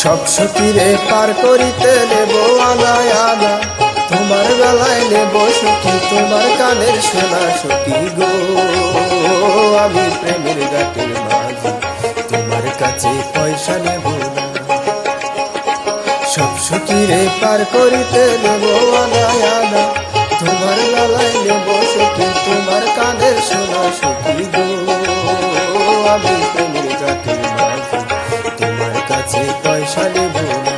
সব সখীরে পার করিতে নেব আনায় আনা, তোমার বেলায় নেব সখী তোমার কানের সোনা সখী গো। আমি প্রেমের ঘাটের মাঝি, তোমার কাছে পয়সা নেব না। সব সখীরে পার করিতে নেব আনায় আনা, তোমার বেলায় নেব সখী তোমার কানের সোনা সখী গো। আমি প্রেমের ঘাটের মাঝি, তোমার কাছে পয়সা নেব না।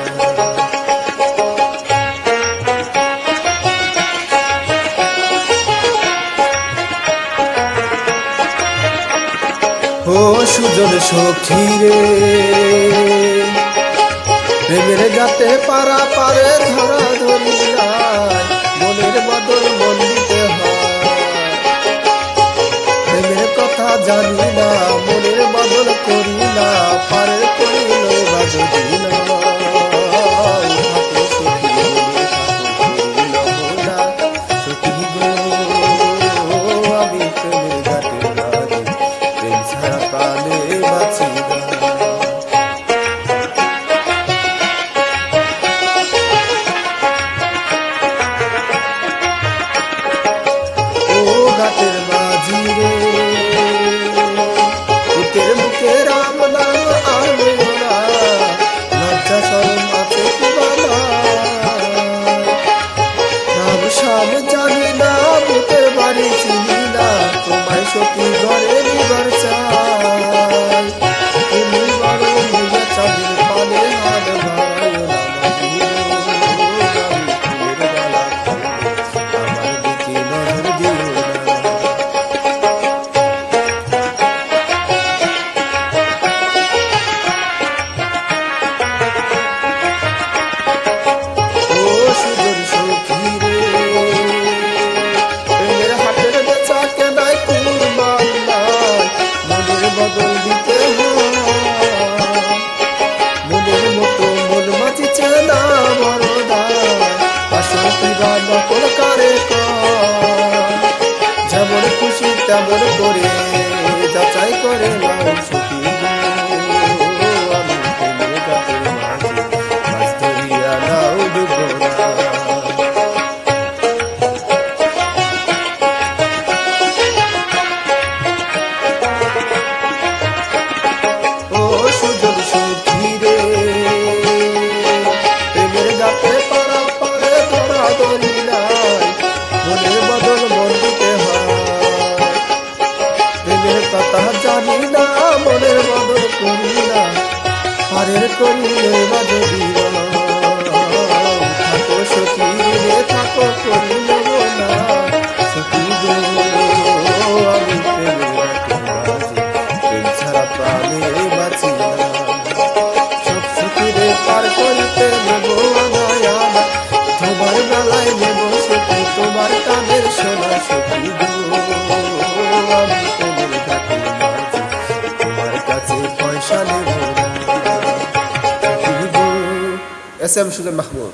ও সুজন সখী রে, প্রেমের গাতে পারা পারে ধরা ধরি নাই, মনের বদল মন দিতে হয়। প্রেমের কথা জানি না, মনের বদল করি না, পারে করিল বাজদি না। আমি প্রেমের ঘাটে মাঝি, প্রেম ছাড়া প্রাণে বাঁচি না। ঘাটের মাঝি রে, বুকের বুকে রাম নাম আনবে না, লজ্জা শরম আছে কি বাবা। নাম শাম জানি না, বুকের বাড়ি চিনি না, তোমায় সখী ঘরে নিবার চাই। তুমি বড় হইয়া চাঁদের পানে হাত ভাই আমার দিকে নজর দিও না। সুজন সখী রে, প্রেমের হাটের বেচা কেনায় কুরবান নাই, মনের বদল দিতে হয়। মনের মতো মন মাঝিছে না বড় দায়, আসল কিবা নকল কারে কয়। যেমন খুশি তেমন করে যাচাই করে নাও সখী গো। আমি প্রেমের ঘাটের মাঝি, মাছ ধরিয়া নাও ডুবো না। সুজন সখী রে, প্রেমের গাতে পারা পারে ধরা ধরি নাই, মনের বদল মন দিতে হয়। প্রেমের কথা জানি না, মনের বদল করি না, পারের করিলে বাজবি থাকো সখী রে, থাকো করি নেব না সখী গো। আমি প্রেমের ঘাটে মাঝি, প্রেম ছাড়া প্রাণে বাঁচি না। সব সখীরে পার করিতে নেব আনায় আনা, তোমার বেলায় নেব সখী তোমার কানের সোনা সখী গো। আমি প্রেমের ঘাটে মাঝি, তোমার কাছে পয়সা নেব না সখী গো। S M Sujan Mahmud.